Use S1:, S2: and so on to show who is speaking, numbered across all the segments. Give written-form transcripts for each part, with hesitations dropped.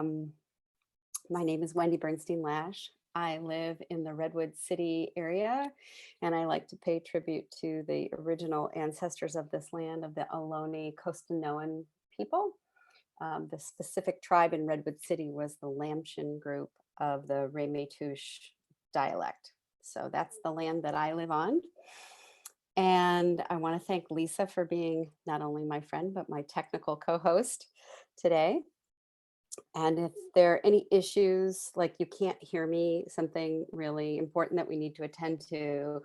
S1: My name is Wendie Lash. I live in the Redwood City area, and I like to pay tribute to the original ancestors of this land, of the Ohlone Costanoan people. The specific tribe in Redwood City was the Lamshan group of the Ramaytush dialect. So that's the land that I live on. And I want to thank Lisa for being not only my friend, but my technical co-host today. And if there are any issues, like you can't hear me, something really important that we need to attend to,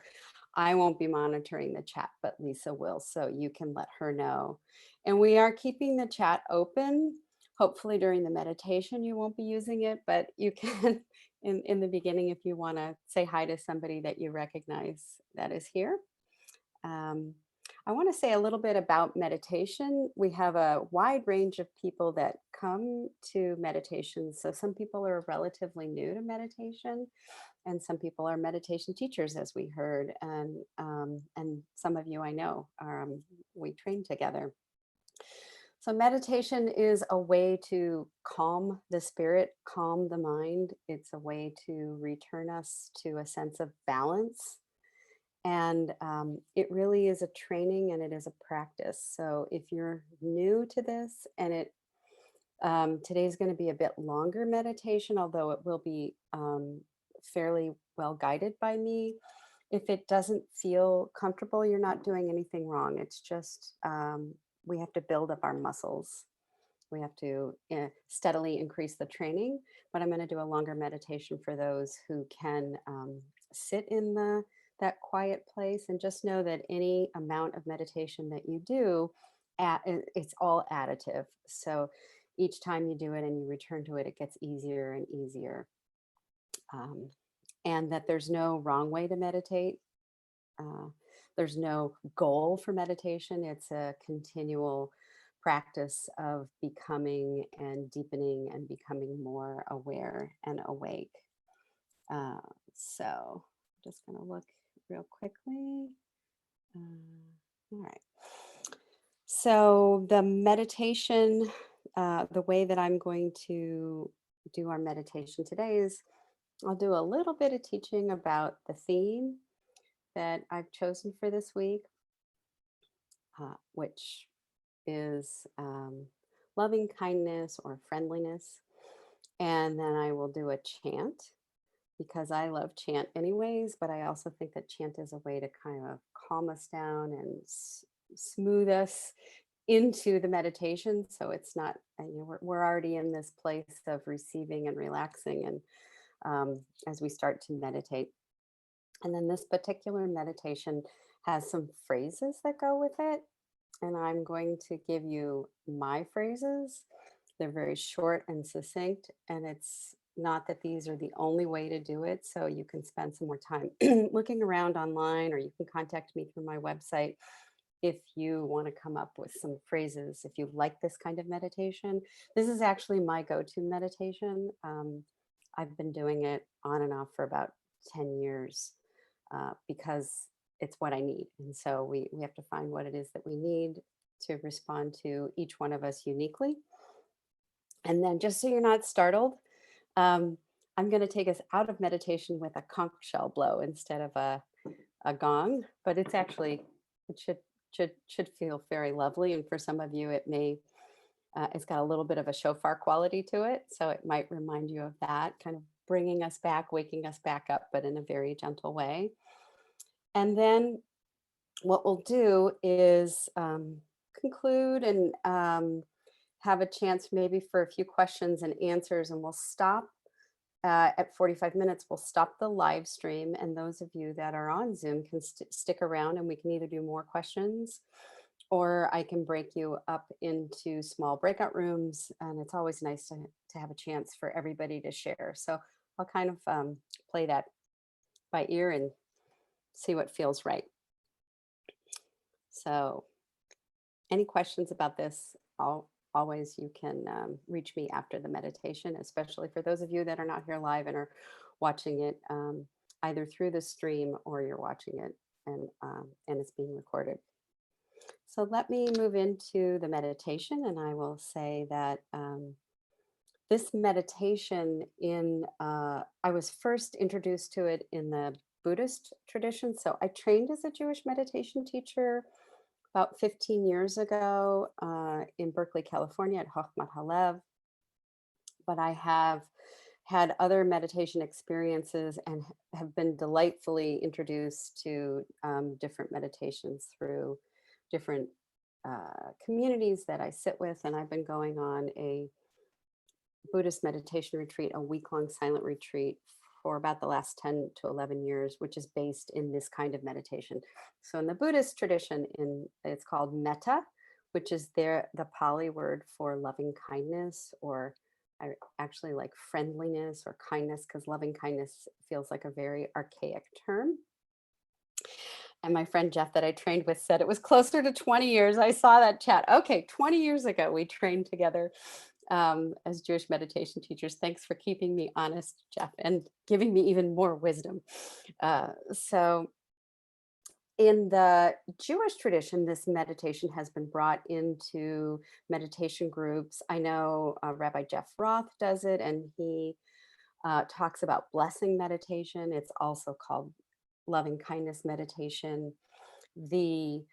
S1: I won't be monitoring the chat, but Lisa will, so you can let her know. And we are keeping the chat open. Hopefully during the meditation, you won't be using it, but you can in the beginning if you want to say hi to somebody that you recognize that is here. I want to say a little bit about meditation. We have a wide range of people that come to meditation. So some people are relatively new to meditation, and some people are meditation teachers, as we heard, and some of you I know we train together. So meditation is a way to calm the spirit, calm the mind. It's a way to return us to a sense of balance. And it really is a training and it is a practice. So if you're new to this and today's going to be a bit longer meditation, although it will be fairly well guided by me. If it doesn't feel comfortable, you're not doing anything wrong. It's just we have to build up our muscles. We have to steadily increase the training, but I'm going to do a longer meditation for those who can sit in that quiet place, and just know that any amount of meditation that you do, it's all additive. So each time you do it and you return to it, it gets easier and easier. And that there's no wrong way to meditate. There's no goal for meditation. It's a continual practice of becoming and deepening and becoming more aware and awake. So I'm just going to look real quickly. All right. So the meditation, the way that I'm going to do our meditation today is I'll do a little bit of teaching about the theme that I've chosen for this week, which is loving kindness or friendliness. And then I will do a chant, because I love chant anyways, but I also think that chant is a way to kind of calm us down and smooth us into the meditation. So it's not, we're already in this place of receiving and relaxing, and as we start to meditate. And then this particular meditation has some phrases that go with it. And I'm going to give you my phrases. They're very short and succinct, and it's not that these are the only way to do it. So you can spend some more time looking around online, or you can contact me through my website if you want to come up with some phrases. If you like this kind of meditation, this is actually my go-to meditation. I've been doing it on and off for about 10 years because it's what I need. And so we have to find what it is that we need to respond to each one of us uniquely. And then, just so you're not startled, I'm going to take us out of meditation with a conch shell blow instead of a gong, but it's actually, it should feel very lovely. And for some of you, it may, it's got a little bit of a shofar quality to it. So it might remind you of that, kind of bringing us back, waking us back up, but in a very gentle way. And then what we'll do is conclude and have a chance maybe for a few questions and answers, and we'll stop at 45 minutes. We'll stop the live stream, and those of you that are on Zoom can stick around, and we can either do more questions, or I can break you up into small breakout rooms, and it's always nice to have a chance for everybody to share. So I'll kind of play that by ear and see what feels right. So any questions about this, always you can reach me after the meditation, especially for those of you that are not here live and are watching it either through the stream, or you're watching it and it's being recorded. So let me move into the meditation, and I will say that this meditation I was first introduced to it in the Buddhist tradition. So I trained as a Jewish meditation teacher about 15 years ago in Berkeley, California at Chochmat Halev. But I have had other meditation experiences and have been delightfully introduced to different meditations through different communities that I sit with. And I've been going on a Buddhist meditation retreat, a week-long silent retreat for about the last 10 to 11 years, which is based in this kind of meditation. So in the Buddhist tradition, it's called Metta, which is the Pali word for loving kindness, or I actually like friendliness or kindness, because loving kindness feels like a very archaic term. And my friend Jeff that I trained with said it was closer to 20 years. I saw that chat. Okay, 20 years ago, we trained together as Jewish meditation teachers. Thanks for keeping me honest, Jeff, and giving me even more wisdom. So in the Jewish tradition, this meditation has been brought into meditation groups. I know Rabbi Jeff Roth does it, and he talks about blessing meditation. It's also called loving kindness meditation. The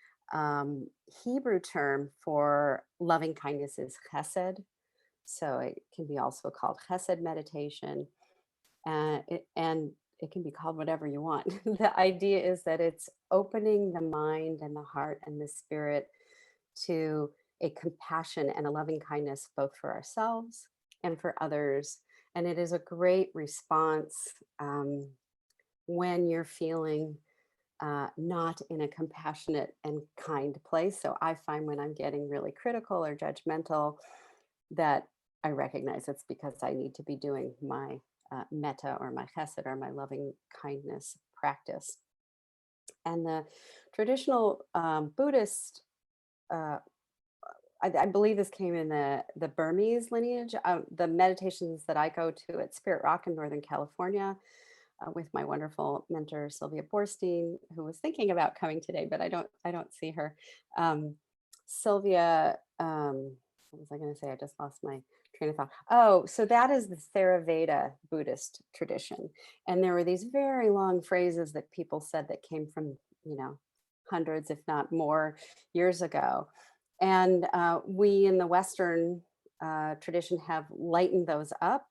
S1: Hebrew term for loving kindness is chesed. So it can be also called chesed meditation. And it can be called whatever you want. The idea is that it's opening the mind and the heart and the spirit to a compassion and a loving kindness, both for ourselves and for others. And it is a great response when you're feeling not in a compassionate and kind place. So I find when I'm getting really critical or judgmental that I recognize it's because I need to be doing my metta or my chesed or my loving kindness practice. And the traditional Buddhist, I believe this came in the Burmese lineage. The meditations that I go to at Spirit Rock in Northern California with my wonderful mentor Sylvia Borstein, who was thinking about coming today, but I don't see her. Sylvia, what was I going to say? I just lost my train of thought. Oh, so that is the Theravada Buddhist tradition, and there were these very long phrases that people said that came from hundreds, if not more, years ago, and we in the Western tradition have lightened those up.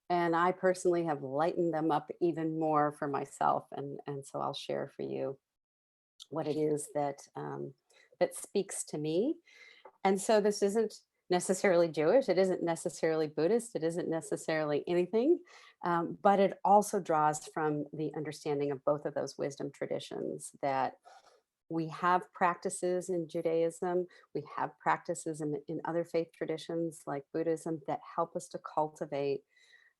S1: And I personally have lightened them up even more for myself. And so I'll share for you what it is that speaks to me. And so this isn't necessarily Jewish. It isn't necessarily Buddhist. It isn't necessarily anything. But it also draws from the understanding of both of those wisdom traditions, that we have practices in Judaism, we have practices in other faith traditions like Buddhism that help us to cultivate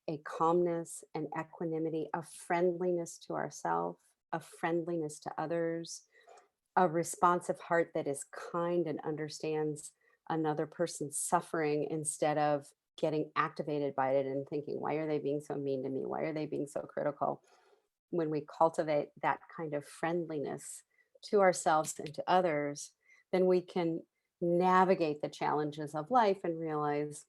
S1: a calmness and equanimity, a friendliness to ourselves, a friendliness to others, a responsive heart that is kind and understands another person's suffering instead of getting activated by it and thinking, why are they being so mean to me? Why are they being so critical? When we cultivate that kind of friendliness to ourselves and to others, then we can navigate the challenges of life and realize,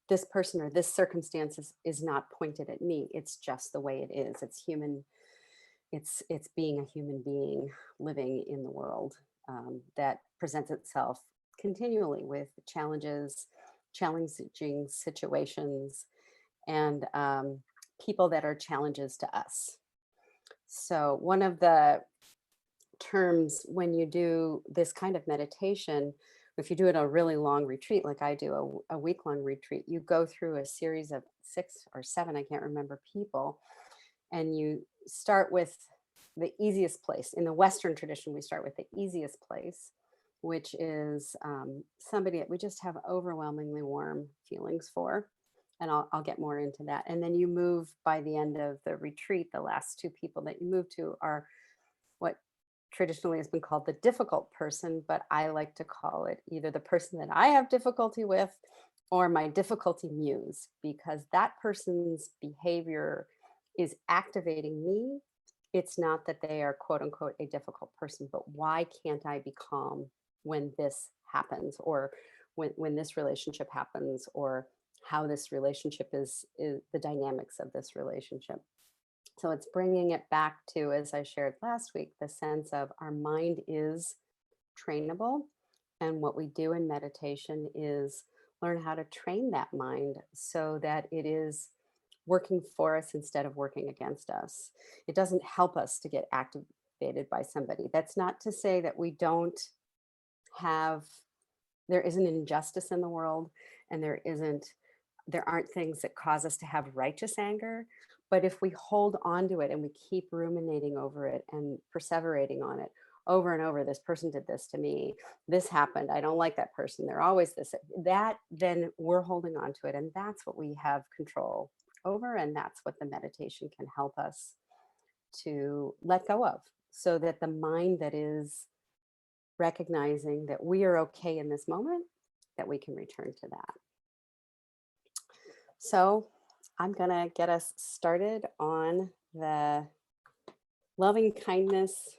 S1: this person or this circumstance is not pointed at me. It's just the way it is. It's human. It's being a human being living in the world that presents itself continually with challenges, challenging situations, and people that are challenges to us. So one of the terms when you do this kind of meditation, if you do it a really long retreat, like I do a week-long retreat, you go through a series of 6 or 7, I can't remember, people, and you start with the easiest place. In the Western tradition, we start with the easiest place, which is somebody that we just have overwhelmingly warm feelings for. And I'll get more into that. And then you move, by the end of the retreat, the last 2 people that you move to are what traditionally has been called the difficult person, but I like to call it either the person that I have difficulty with or my difficulty muse, because that person's behavior is activating me. It's not that they are quote unquote a difficult person, but why can't I be calm when this happens, or when this relationship happens, or how this relationship is the dynamics of this relationship. So it's bringing it back to, as I shared last week, the sense of our mind is trainable. And what we do in meditation is learn how to train that mind so that it is working for us instead of working against us. It doesn't help us to get activated by somebody. That's not to say that we don't have, there isn't injustice in the world, and there aren't things that cause us to have righteous anger. But if we hold on to it and we keep ruminating over it and perseverating on it over and over, this person did this to me, this happened, I don't like that person, they're always this, that, then we're holding on to it. And that's what we have control over. And that's what the meditation can help us to let go of, so that the mind that is recognizing that we are okay in this moment, that we can return to that. So I'm going to get us started on the loving kindness,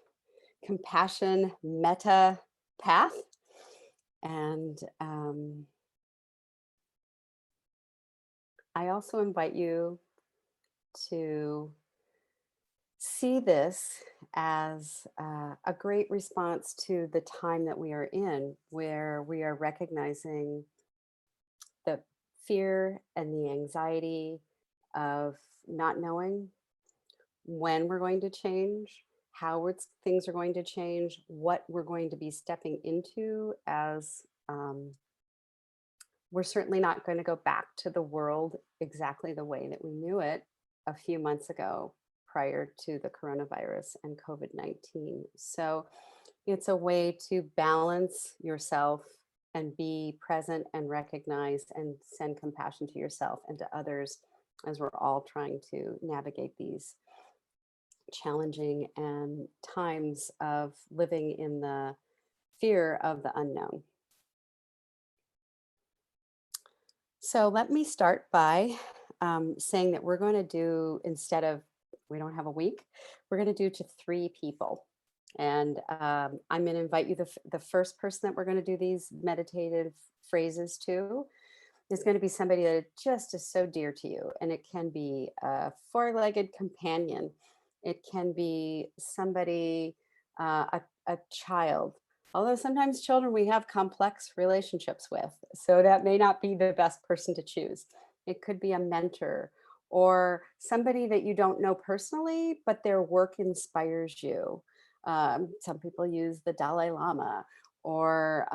S1: compassion, metta path. And I also invite you to see this as a great response to the time that we are in, where we are recognizing the fear and the anxiety of not knowing when we're going to change, how things are going to change, what we're going to be stepping into, as we're certainly not going to go back to the world exactly the way that we knew it a few months ago, prior to the coronavirus and COVID-19. So it's a way to balance yourself and be present and recognize and send compassion to yourself and to others, as we're all trying to navigate these challenging and times of living in the fear of the unknown. So let me start by saying that we're going to do, instead of, we don't have a week, we're going to do to 3 people. And I'm going to invite you, the first person that we're going to do these meditative phrases to is going to be somebody that just is so dear to you. And it can be a 4-legged companion. It can be somebody, a child. Although sometimes children we have complex relationships with, so that may not be the best person to choose. It could be a mentor or somebody that you don't know personally, but their work inspires you. Some people use the Dalai Lama, or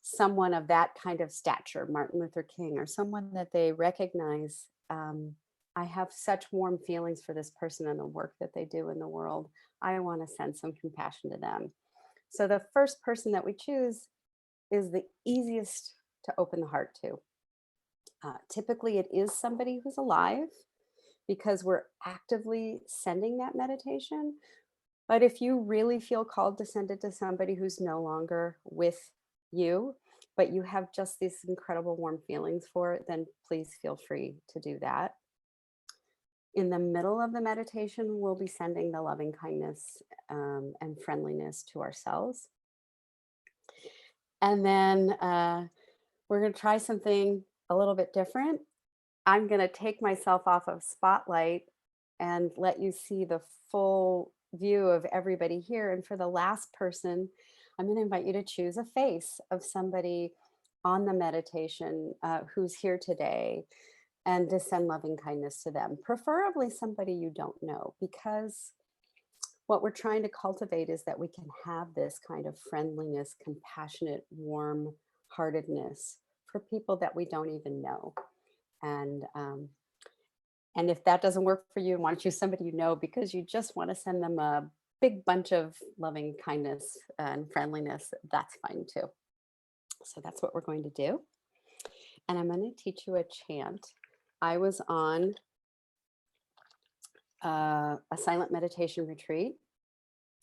S1: someone of that kind of stature, Martin Luther King, or someone that they recognize. I have such warm feelings for this person and the work that they do in the world. I want to send some compassion to them. So the first person that we choose is the easiest to open the heart to. Typically, it is somebody who's alive, because we're actively sending that meditation. But if you really feel called to send it to somebody who's no longer with you, but you have just these incredible warm feelings for it, then please feel free to do that. In the middle of the meditation, we'll be sending the loving kindness and friendliness to ourselves. And then we're going to try something a little bit different. I'm going to take myself off of spotlight and let you see the full view of everybody here. And for the last person, I'm going to invite you to choose a face of somebody on the meditation who's here today, and to send loving kindness to them, preferably somebody you don't know, because what we're trying to cultivate is that we can have this kind of friendliness, compassionate, warm heartedness for people that we don't even know. And if that doesn't work for you and want to choose somebody you know because you just want to send them a big bunch of loving kindness and friendliness, that's fine too. So that's what we're going to do. And I'm going to teach you a chant. I was on a silent meditation retreat,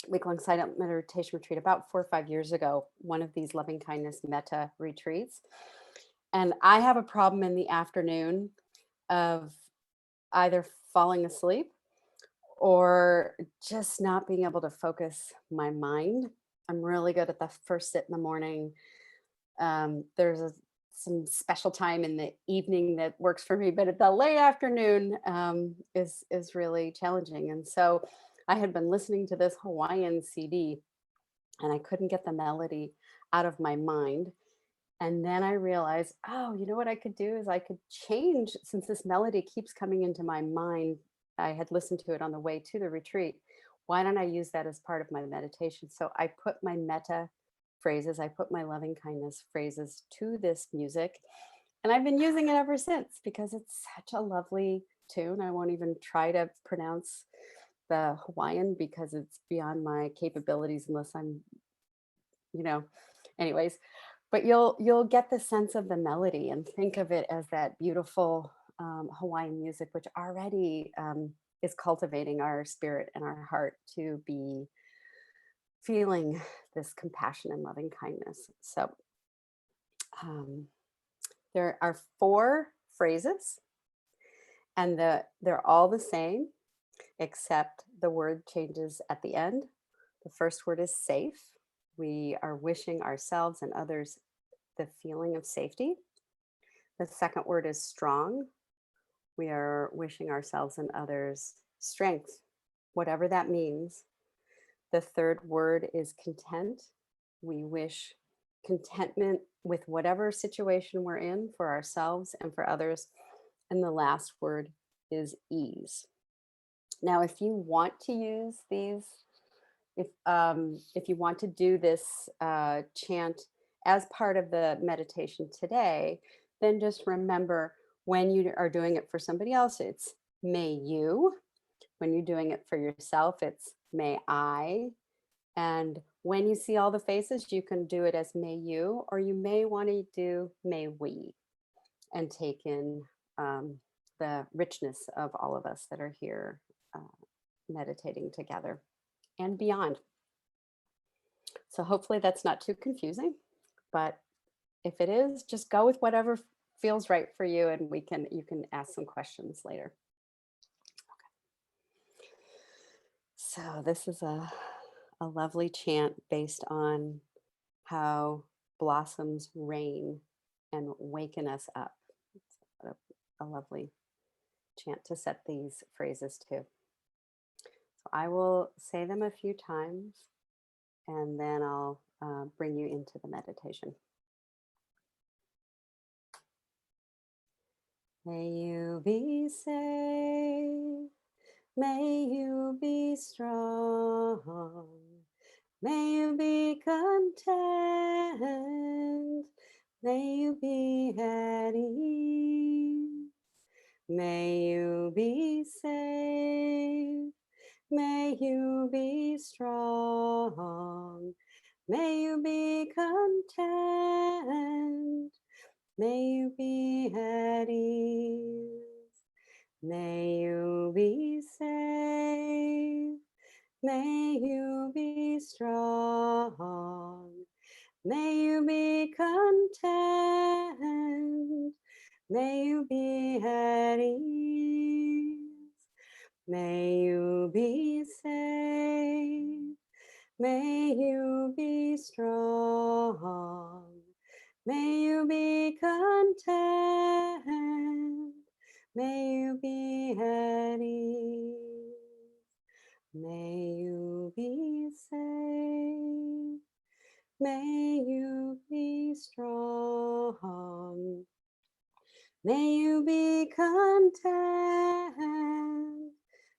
S1: week-long silent meditation retreat, about 4 or 5 years ago, one of these loving kindness metta retreats. And I have a problem in the afternoon of either falling asleep or just not being able to focus my mind. I'm really good at the first sit in the morning. There's a some special time in the evening that works for me, but at the late afternoon is really challenging. And so I had been listening to this Hawaiian CD, and I couldn't get the melody out of my mind. And then I realized, oh, you know what I could do is I could change, since this melody keeps coming into my mind. I had listened to it on the way to the retreat. Why don't I use that as part of my meditation? So I put my metta phrases, I put my loving kindness phrases to this music. And I've been using it ever since because it's such a lovely tune. I won't even try to pronounce the Hawaiian because it's beyond my capabilities unless I'm, you know, anyways. But you'll get the sense of the melody and think of it as that beautiful Hawaiian music, which already is cultivating our spirit and our heart to be feeling this compassion and loving kindness. So um, there are 4 phrases, and they're all the same, except the word changes at the end. The first word is safe. We are wishing ourselves and others the feeling of safety. The second word is strong. We are wishing ourselves and others strength, whatever that means. The third word is content. We wish contentment with whatever situation we're in for ourselves and for others. And the last word is ease. Now, if you want to use these, if you want to do this chant as part of the meditation today, then just remember, when you are doing it for somebody else, it's may you. When you're doing it for yourself, it's may I. And when you see all the faces, you can do it as may you, or you may want to do may we, and take in the richness of all of us that are here meditating together and beyond. So hopefully that's not too confusing, but if it is, just go with whatever feels right for you, and you can ask some questions later. Okay. So this is a lovely chant based on how blossoms rain and waken us up. It's a lovely chant to set these phrases to. So I will say them a few times, and then I'll bring you into the meditation. May you be safe. May you be strong. May you be content. May you be at ease. May you be safe. May you be strong. May you be content. May you be at ease. May you be safe. May you be strong. May you be content. May you be at ease. May you be safe. May you be strong. May you be content. May you be at ease. May you be safe. May you be strong. May you be content.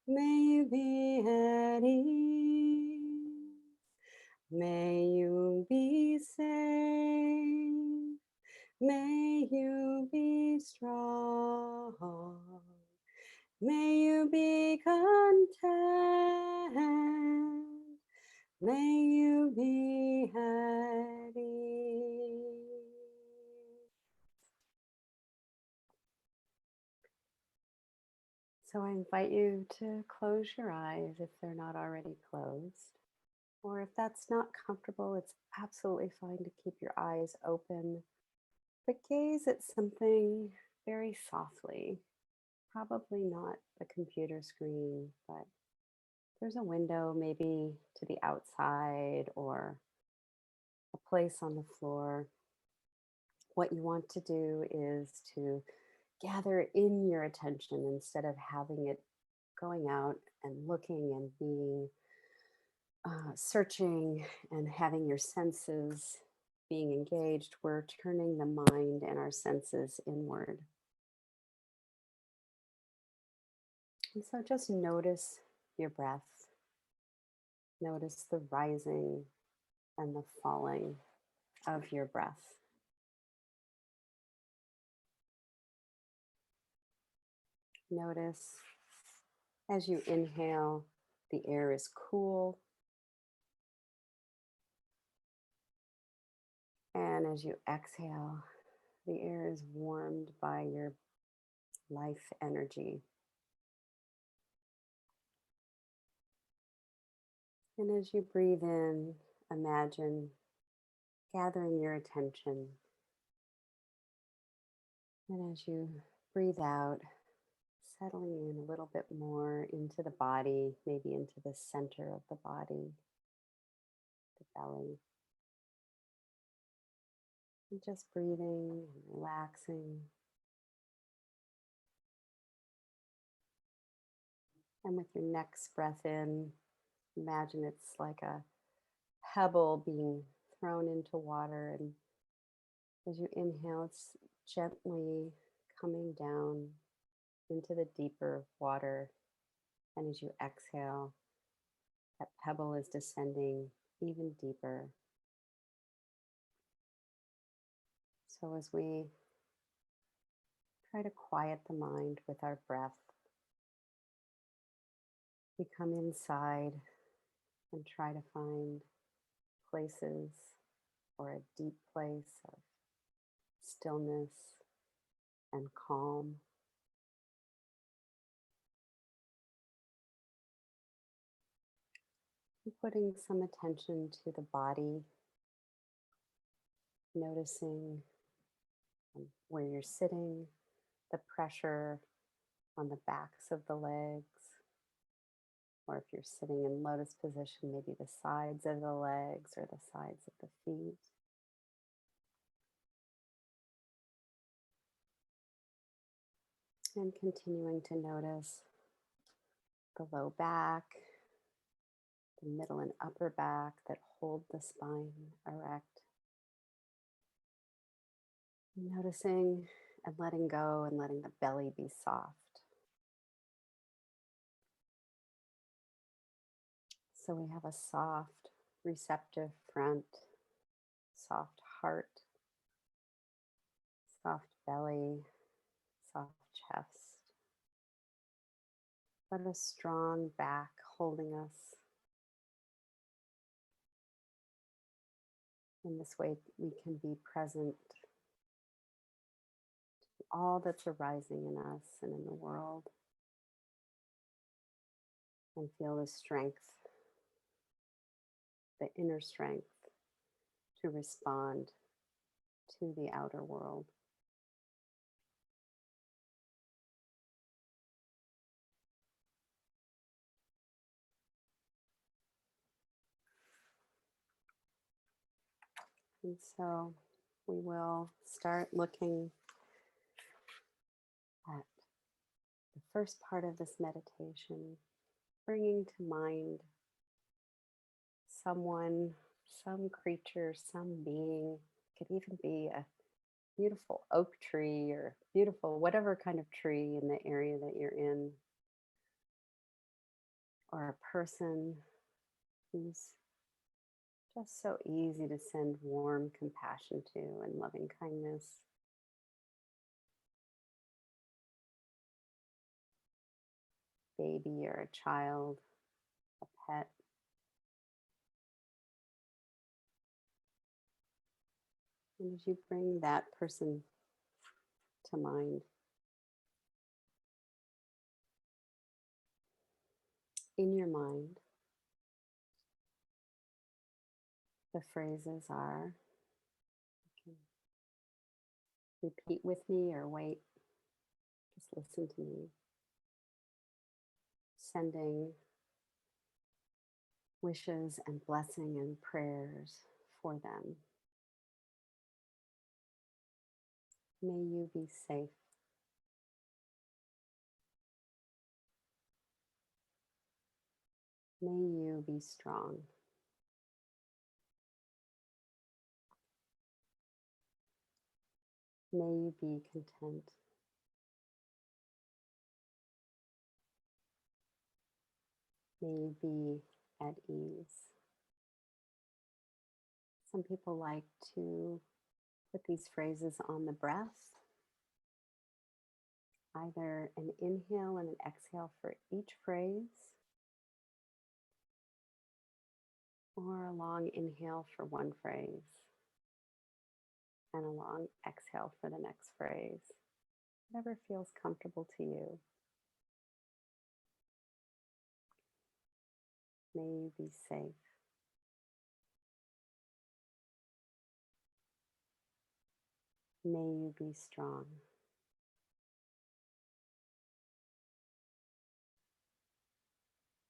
S1: May you be at ease. May you be safe. May you be strong. May you be content. May you be at ease. So I invite you to close your eyes if they're not already closed. Or if that's not comfortable, it's absolutely fine to keep your eyes open, but gaze at something very softly. Probably not the computer screen, but there's a window maybe to the outside or a place on the floor. what you want to do is to gather in your attention instead of having it going out and looking and being searching and having your senses being engaged. We're turning the mind and our senses inward. And so just notice your breath, notice the rising and the falling of your breath. Notice as you inhale, the air is cool. And as you exhale, the air is warmed by your life energy. And as you breathe in, imagine gathering your attention. And as you breathe out, settling in a little bit more into the body, maybe into the center of the body, the belly. And just breathing and relaxing. And with your next breath in, imagine it's like a pebble being thrown into water. And as you inhale, it's gently coming down into the deeper water. And as you exhale, that pebble is descending even deeper. So as we try to quiet the mind with our breath, we come inside and try to find places or a deep place of stillness and calm. And putting some attention to the body, noticing where you're sitting, the pressure on the backs of the legs, or if you're sitting in lotus position, maybe the sides of the legs or the sides of the feet. And continuing to notice the low back, the middle and upper back that hold the spine erect. Noticing and letting go and letting the belly be soft. So we have a soft, receptive front, soft heart, soft belly, soft chest, but a strong back holding us. In this way, we can be present to all that's arising in us and in the world, and feel the strength, the inner strength to respond to the outer world. And so we will start looking at the first part of this meditation, bringing to mind someone, some creature, some being. It could even be a beautiful oak tree or beautiful whatever kind of tree in the area that you're in, or a person who's just so easy to send warm compassion to and loving kindness. Baby or a child, a pet. And as you bring that person to mind, in your mind, the phrases are, you can repeat with me or wait, just listen to me. Sending wishes and blessing and prayers for them. May you be safe. May you be strong. May you be content. May you be at ease. Some people like to put these phrases on the breath, either an inhale and an exhale for each phrase, or a long inhale for one phrase and a long exhale for the next phrase. Whatever feels comfortable to you. May you be safe. May you be strong.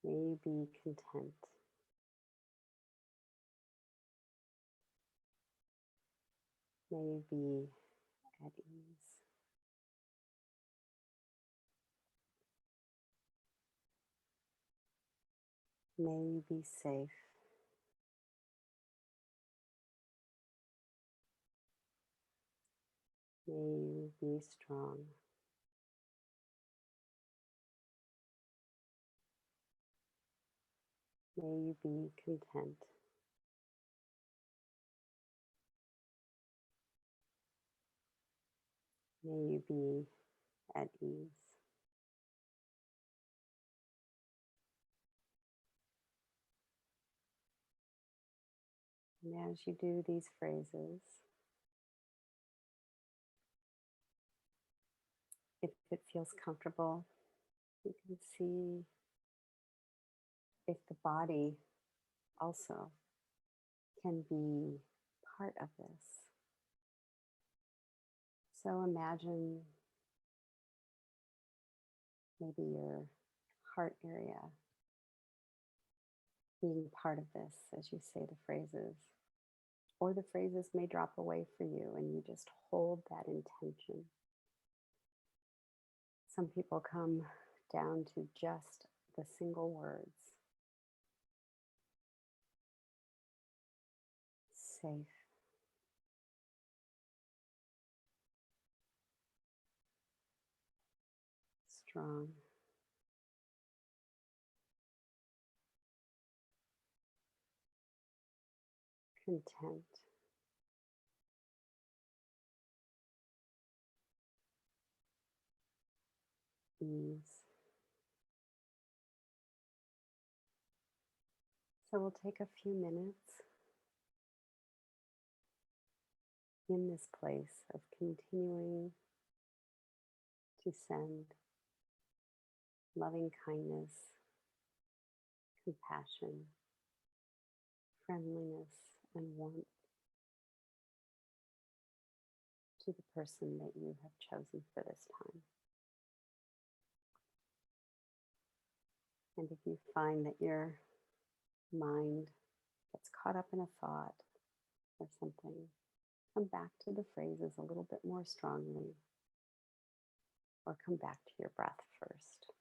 S1: May you be content. May you be at ease. May you be safe. May you be strong. May you be content. May you be at ease. And as you do these phrases, if it feels comfortable, you can see if the body also can be part of this. So imagine maybe your heart area being part of this as you say the phrases. Or the phrases may drop away for you and you just hold that intention. Some people come down to just the single words. Safe. Strong. Content. Ease. So we'll take a few minutes in this place of continuing to send loving kindness, compassion, friendliness, and warmth to the person that you have chosen for this time. And if you find that your mind gets caught up in a thought or something, come back to the phrases a little bit more strongly, or come back to your breath first.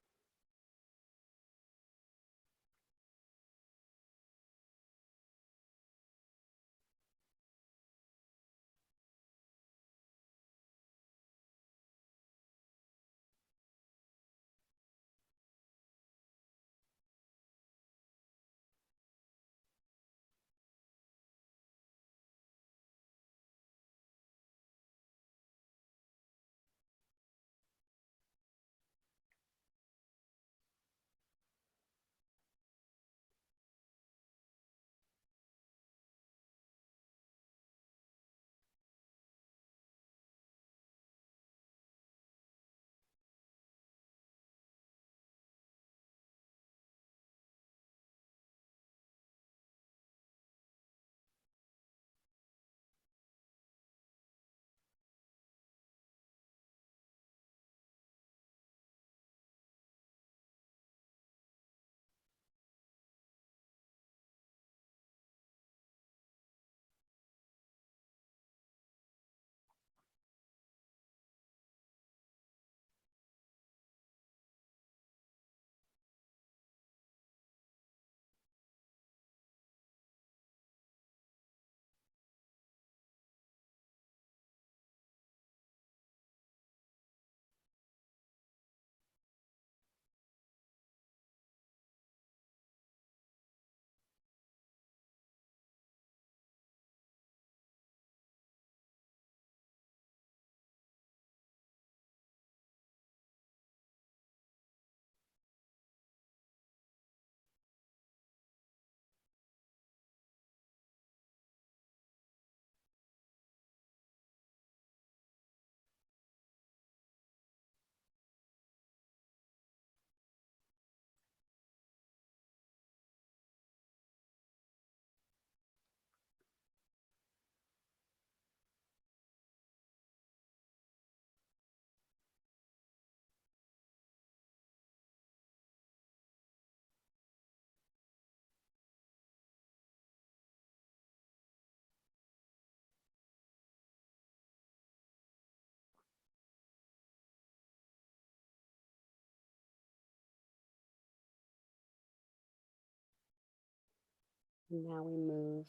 S1: And now we move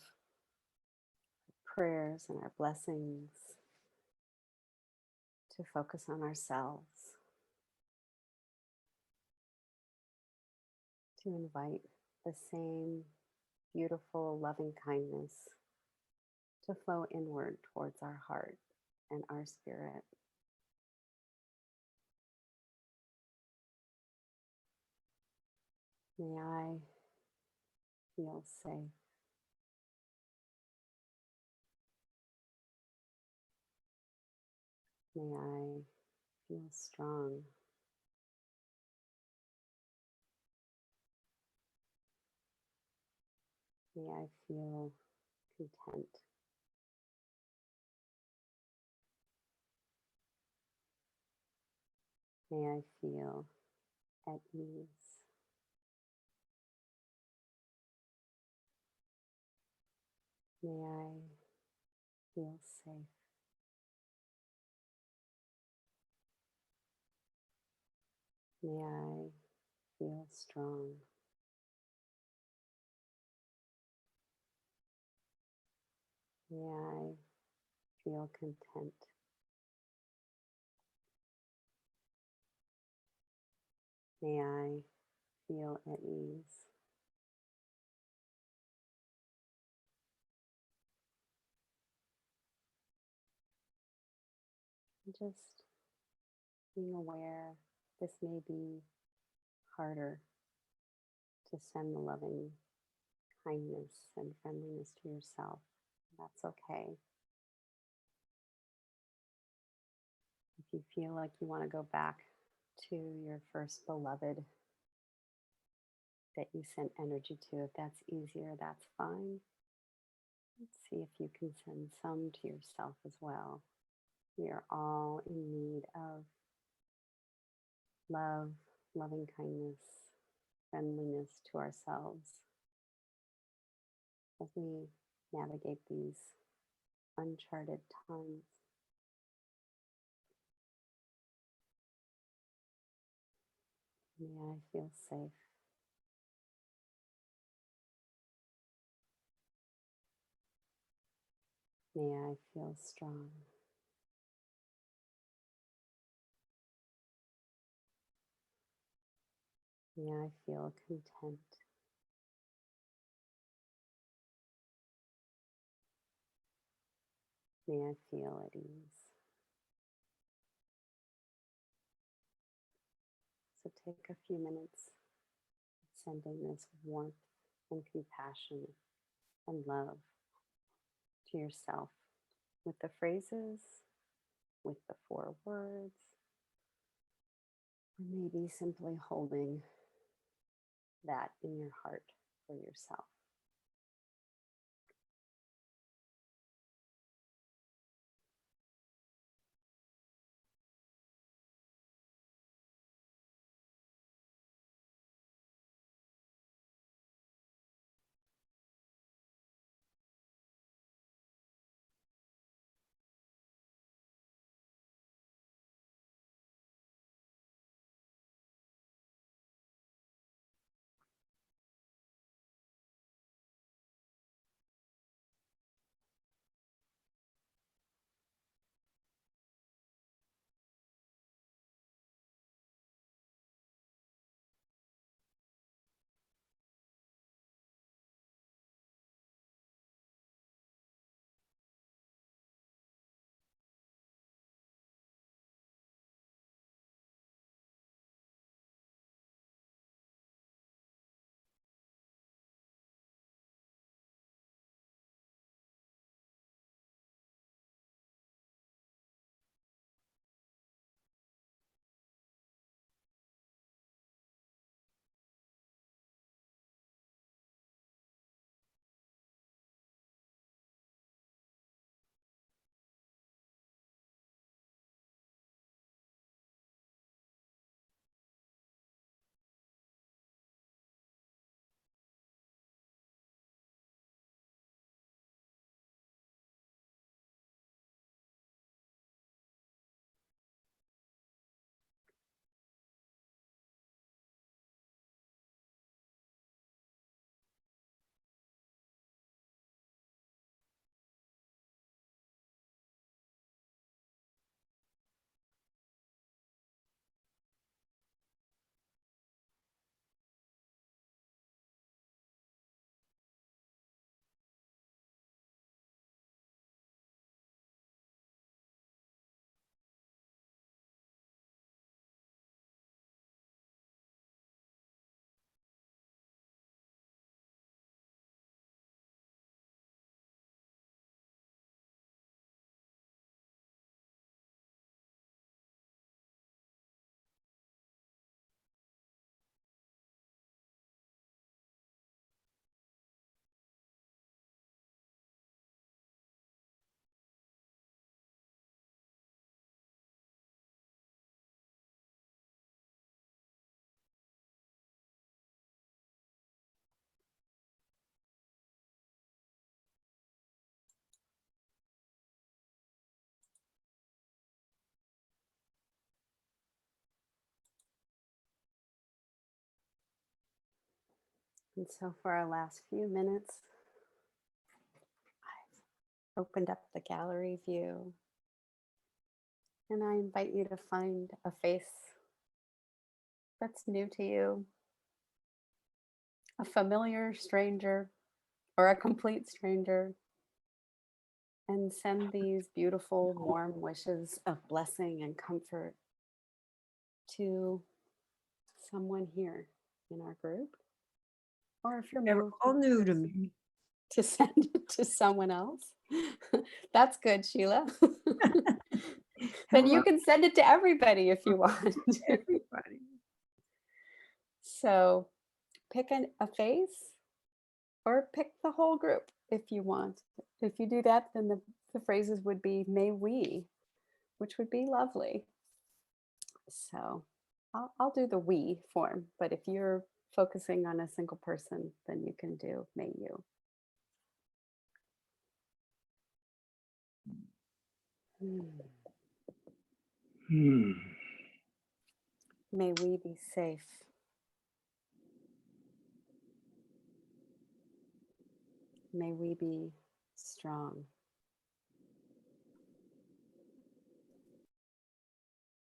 S1: prayers and our blessings to focus on ourselves, to invite the same beautiful loving kindness to flow inward towards our heart and our spirit. May I feel safe. May I feel strong. May I feel content. May I feel at ease. May I feel safe. May I feel strong. May I feel content. May I feel at ease. And just being aware this may be harder to send the loving kindness and friendliness to yourself. That's okay. If you feel like you want to go back to your first beloved that you sent energy to, if that's easier, that's fine. Let's see if you can send some to yourself as well. We are all in need of love, loving kindness, friendliness to ourselves as we navigate these uncharted times. May I feel safe. May I feel strong. May I feel content. May I feel at ease. So take a few minutes sending this warmth and compassion and love to yourself with the phrases, with the 4 words, or maybe simply holding that in your heart for yourself. And so for our last few minutes, I've opened up the gallery view, and I invite you to find a face that's new to you, a familiar stranger or a complete stranger, and send these beautiful, warm wishes of blessing and comfort to someone here in our group. Or if you're
S2: They're
S1: moved
S2: all new to me.
S1: to send it to someone else, that's good, Sheila. Then you
S2: Hello,
S1: can send it to everybody if you want.
S2: everybody.
S1: So pick a face or pick the whole group if you want. If you do that, then the phrases would be may we, which would be lovely. So I'll do the we form, but if you're focusing on a single person, then you can do may you. May we be safe. May we be strong.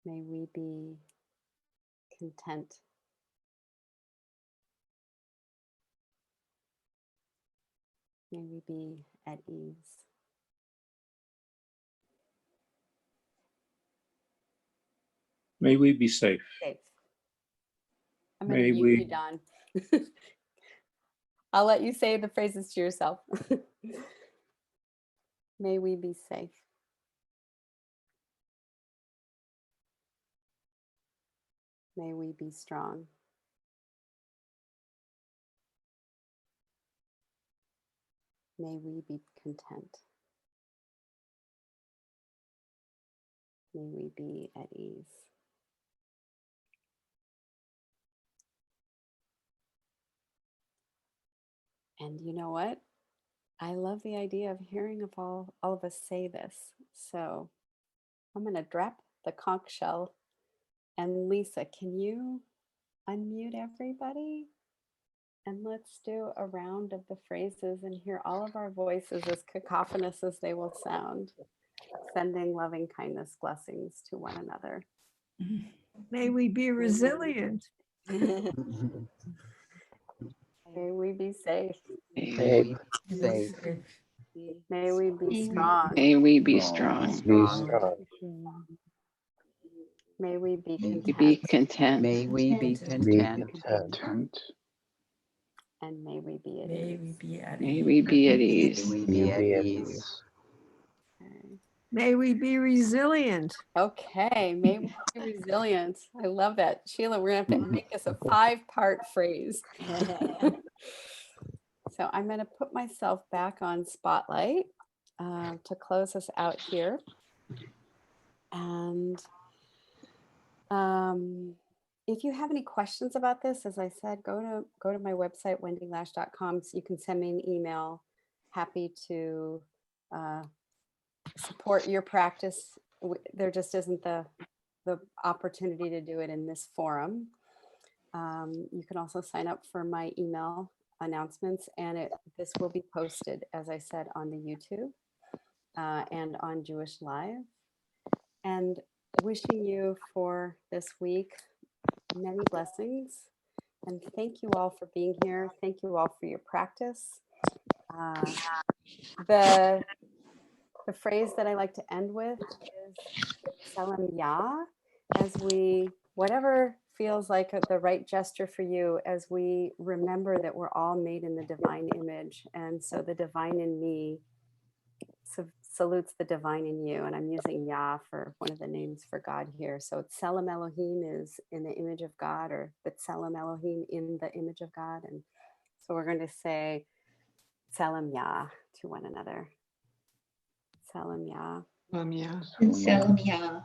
S1: May we be content. May we be at ease.
S3: May we be safe.
S1: Safe. I'm going
S3: May
S1: to mute
S3: we-
S1: you, Don. I'll let you say the phrases to yourself. May we be safe. May we be strong. May we be content. May we be at ease. And you know what? I love the idea of hearing of all of us say this. So I'm going to drop the conch shell. And Lisa, can you unmute everybody? And let's do a round of the phrases and hear all of our voices as cacophonous as they will sound, sending loving kindness blessings to one another.
S2: May we be resilient.
S1: May we be safe.
S4: May we be safe.
S1: May we be strong.
S5: May we be strong.
S1: May we be
S5: May we
S1: content.
S5: be content.
S4: May we be content.
S1: And may we be at
S6: May
S1: ease.
S6: we be at
S5: May
S6: ease.
S5: we be at
S4: May
S5: ease.
S4: we be at ease.
S1: Okay.
S2: May we be resilient.
S1: Okay, may we be resilient. I love that. Sheila, we're gonna have to make this a 5-part phrase. So I'm gonna put myself back on Spotlight to close us out here. And if you have any questions about this, as I said, go to my website, wendielash.com, so you can send me an email. Happy to support your practice. There just isn't the opportunity to do it in this forum. You can also sign up for my email announcements, and this will be posted, as I said, on the YouTube and on Jewish Live. And wishing you for this week many blessings, and thank you all for being here. Thank you all for your practice. The phrase that I like to end with is Salam Ya, as we, whatever feels like the right gesture for you, as we remember that we're all made in the divine image. And so the divine in me salutes the divine in you. And I'm using Yah for one of the names for God here. So Tselem Elohim is in the image of God, or B'Tselem Elohim in the image of God. And so we're going to say Tselem Yah to one another. Tselem Yah.
S5: Yeah.
S7: And Salam Ya.